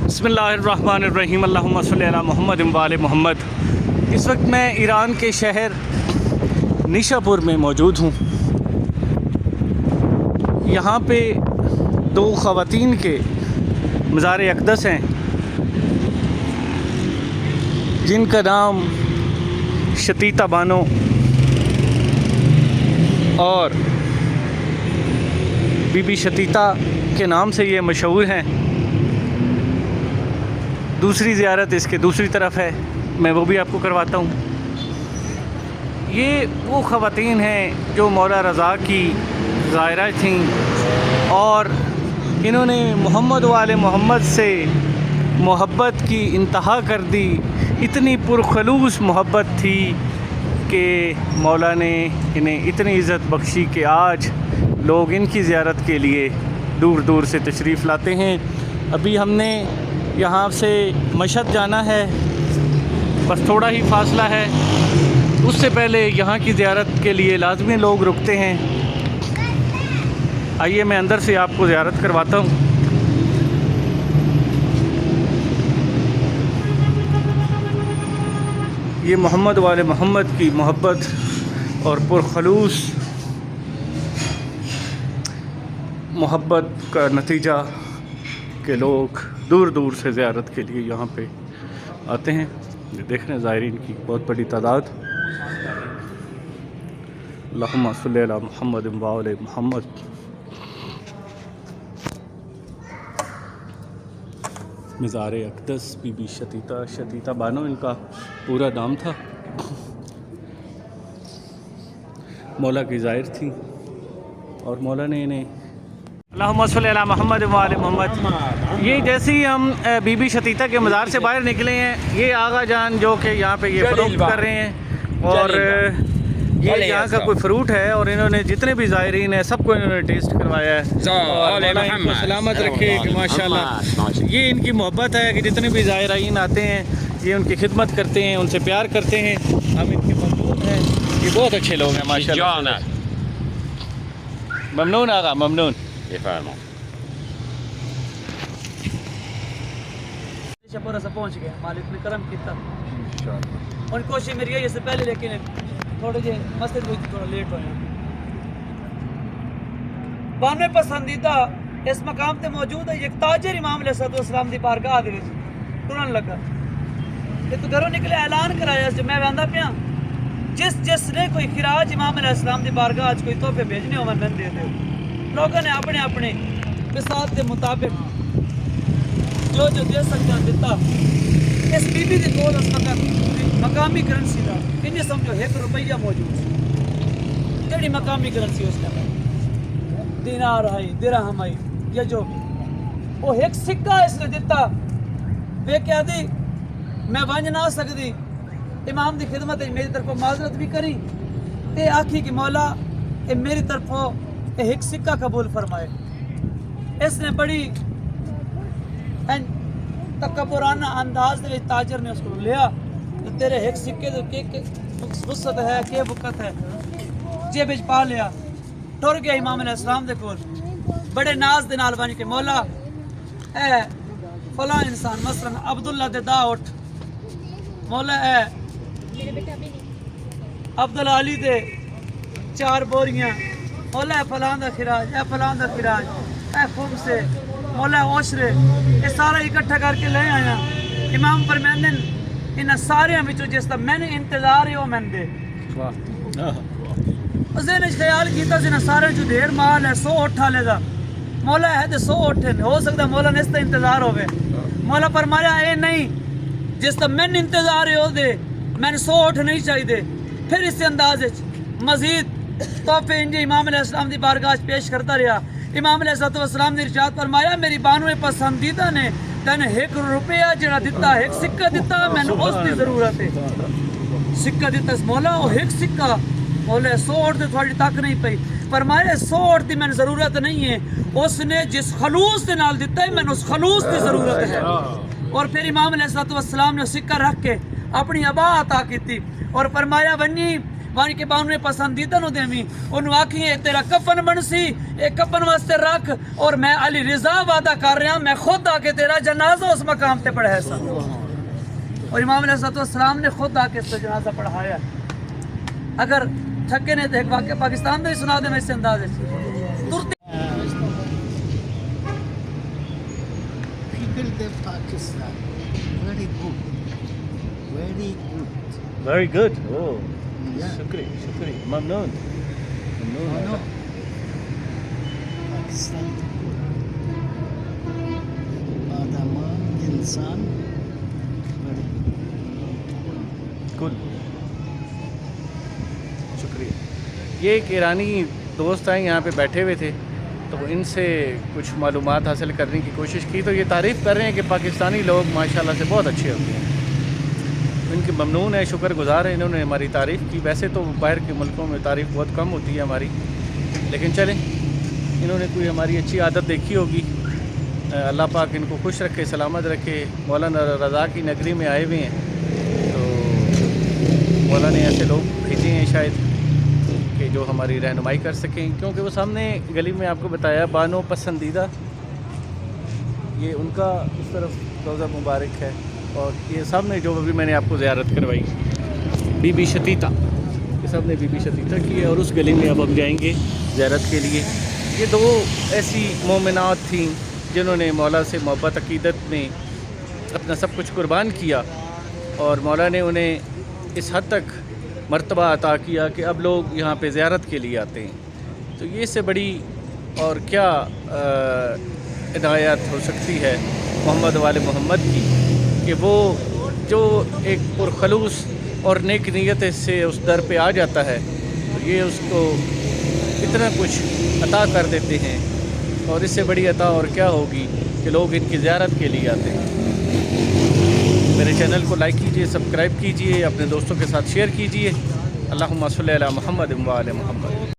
बिस्मिल्लाहिर्रहमानिर्रहीम अल्लाहुम्मा सल्ली अला मुहम्मद व आले मोहम्मद। इस वक्त मैं ईरान के शहर निशापुर में मौजूद हूँ। यहाँ पे दो ख़वातीन के मज़ार अक़दस हैं जिनका नाम शतीता बानो और बीबी शतीता के नाम से ये मशहूर हैं। दूसरी ज़ियारत इसके दूसरी तरफ है, मैं वो भी आपको करवाता हूँ। ये वो ख़वातीन हैं जो मौला रज़ा की ज़ायरा थीं और इन्होंने मोहम्मद वाले मोहम्मद से मोहब्बत की इंतहा कर दी। इतनी पुरखलूस मोहब्बत थी कि मौला ने इन्हें इतनी इज़्ज़त बख्शी कि आज लोग इनकी ज़ियारत के लिए दूर दूर से तशरीफ़ लाते हैं। अभी हमने यहाँ से मशहद जाना है, बस थोड़ा ही फासला है। उससे पहले यहाँ की ज़ियारत के लिए लाजमी लोग रुकते हैं। आइए मैं अंदर से आपको ज़ियारत करवाता हूँ। ये मोहम्मद वाले मोहम्मद की मोहब्बत और पुरखलूस मोहब्बत का नतीजा के लोग दूर दूर से ज़ियारत के लिए यहाँ पे आते हैं। देख रहे हैं ज़ायरीन की बहुत बड़ी तादाद। अल्लाहुम्मा सल्ली अला मुहम्मद व आले मोहम्मद। मज़ार अक़दस बीबी शतीता बानो इनका पूरा नाम था। मौला की ज़ाहिर थी और मौला ने इन्हें अल्लाहुम्मा सल्ली अला मुहम्मद व आले मोहम्मद। ये जैसे ही हम बीबी शतीता के मज़ार से बाहर निकले हैं, ये आगा जान जो कि यहाँ पे ये फ़रोख्त कर रहे हैं और ये यहाँ का कोई फ्रूट है और इन्होंने जितने भी ज़ायरीन हैं सबको इन्होंने टेस्ट करवाया है और इनको सलामत रखे कि माशाल्लाह। ये इनकी मोहब्बत है कि जितने भी ज़ायरीन आते हैं ये उनकी खिदमत करते हैं, उनसे प्यार करते हैं। हम इनके ममनून हैं, ये बहुत अच्छे लोग हैं माशाल्लाह। ममनून आगा, ममनून। पूरा सा पहुंच गया, मालिक ने करम किया और कोशिश मेरी है इससे पहले, लेकिन थोड़े जे मस्जिद में थोड़ा लेट हो गया। 92 पसंदीदा इस मकाम पे मौजूद है। एक ताजर इमाम अलैहिस्सलाम दी बारगाह दे विच टुरन लगा ते तो घरों निकले ऐलान कराया जब मैं वंदा पिया जिसने कोई खिराज इमाम अलैहिस्सलाम दी बारगाह च कोई तोहफे भेजने हो मन दे दे। लोगों ने अपने अपने बिसात के मुताबिक जो दे सकता दिता। इस बीबी के कोल उस मकामी करेंसी का इन्हें समझो ₹1 मौजूद है। जी मकामी करेंसी उसने दीनार है, दिरहम है या जो भी वो एक सिक्का इसने दिता। वे क्या दी मैं वंज ना सकती इमाम की खिदमत मेरी तरफों माजरत भी करी ते आखी कि मौला ये मेरी तरफों एक सिक्का कबूल फरमाए। इसने बड़ी तकबराना अंदाज में ताजर ने उसको लिया तो तेरे एक सिक्के तो के वसत है के बुकत है जेब च पा लिया। टुर गया इमाम अलैहिस्सलाम दे कोल बड़े नाज दे नाल बन के मौला ए फला इंसान मसलन अब्दुल्ला दे दा उठ मौला ए अब्दुल अली दे 4 बोरियां मौला फलां दा खिराज ए फलां दा खिराज ए खुम से मौला ओशरे ये सारा इकट्ठा करके ले आया। इमाम फरमांदे इन सारे विचों जिसदा मैंने इंतजार है वो मैंने दे। उसने ख्याल किया जिन्हें सारे जो ढेर माल है 100 उठ वाले का मौला है तो 100 उठ हो सकता मौला ने इसका इंतजार होवे। मौला फरमाया ये नहीं जिसदा मैंने इंतजार है वो दे, मैंने 100 उठ नहीं चाहिए। फिर इस अंदाज मजीद तोहफे इंजे इमाम अलैहिस्सलाम की बारगाह पेश करता रहा। इमाम अलैहिस्सलाम ने इरशाद फरमाया मेरी बानो पसंदीदा ने तेन ₹1 जरा दिता, एक सिक्का दिता, मैंने उसकी जरूरत है। सिक्का दिता मौला वो एक सिक्का मौला 100 उठ थोड़ी तक नहीं पई। फरमाया 100 उठ की मैंने जरूरत नहीं है, उसने जिस खलूस के नाल दिता है मैंने उस खलूस की जरूरत है। और फिर इमाम अलैहिस्सलाम ने सिक्का रख के अपनी अबा अता की और फरमाया बनी بان کے بانو نے پسندیدہ نو دیمی انہوں آکھی تیرا کفن بنسی ایک کفن واسطے رکھ اور میں علی رضا وعدہ کر رہا ہوں میں خود آ کے تیرا جنازہ اس مقام تے پڑھا سا اور امام علیہ السلام نے خود آ کے اس جنازہ پڑھایا اگر تھکے نے تو ایک واقعہ پاکستان میں سنا دے میں اس انداز ترتے People in Pakistan, very good, very good. Very good. Oh, Yeah. shukri. Mamnoon. No, no. Pakistan good. Adaman, insan, very good. Cool. شکریہ. یہ ایک ایرانی دوست آئے یہاں پہ بیٹھے ہوئے تھے تو ان سے کچھ معلومات حاصل کرنے کی کوشش کی تو یہ تعریف کر رہے ہیں کہ پاکستانی لوگ ماشاءاللہ سے بہت اچھے ہوتے ہیں. ان کے ممنون ہے شکر گزار ہیں انہوں نے ہماری تعریف کی. ویسے تو باہر کے ملکوں میں تعریف بہت کم ہوتی ہے ہماری لیکن چلیں انہوں نے کوئی ہماری اچھی عادت دیکھی ہوگی. اللہ پاک ان کو خوش رکھے سلامت رکھے. مولانا رضا کی نگری میں آئے ہوئے ہیں تو مولا نے ایسے لوگ بھیجے ہیں شاید کہ جو ہماری رہنمائی کر سکیں کیونکہ وہ سامنے گلی میں آپ کو بتایا بانو پسندیدہ یہ ان کا اس طرف روضہ مبارک ہے اور یہ سامنے جو ابھی میں نے آپ کو زیارت کروائی بی بی شتیتا یہ سب نے بی بی شتیتا کی ہے اور اس گلی میں اب ہم جائیں گے زیارت کے لیے. یہ دو ایسی مومنات تھیں جنہوں نے مولا سے محبت عقیدت میں اپنا سب کچھ قربان کیا اور مولا نے انہیں اس حد تک مرتبہ عطا کیا کہ اب لوگ یہاں پہ زیارت کے لیے آتے ہیں. تو یہ سے بڑی اور کیا عنایت ہو سکتی ہے محمد والے محمد کی کہ وہ جو ایک پرخلوص اور نیک نیت سے اس در پہ آ جاتا ہے تو یہ اس کو اتنا کچھ عطا کر دیتے ہیں اور اس سے بڑی عطا اور کیا ہوگی کہ لوگ ان کی زیارت کے لیے آتے ہیں. میرے چینل کو لائک کیجئے سبسکرائب کیجئے اپنے دوستوں کے ساتھ شیئر کیجئے. اللہم صلی علی محمد و علی محمد.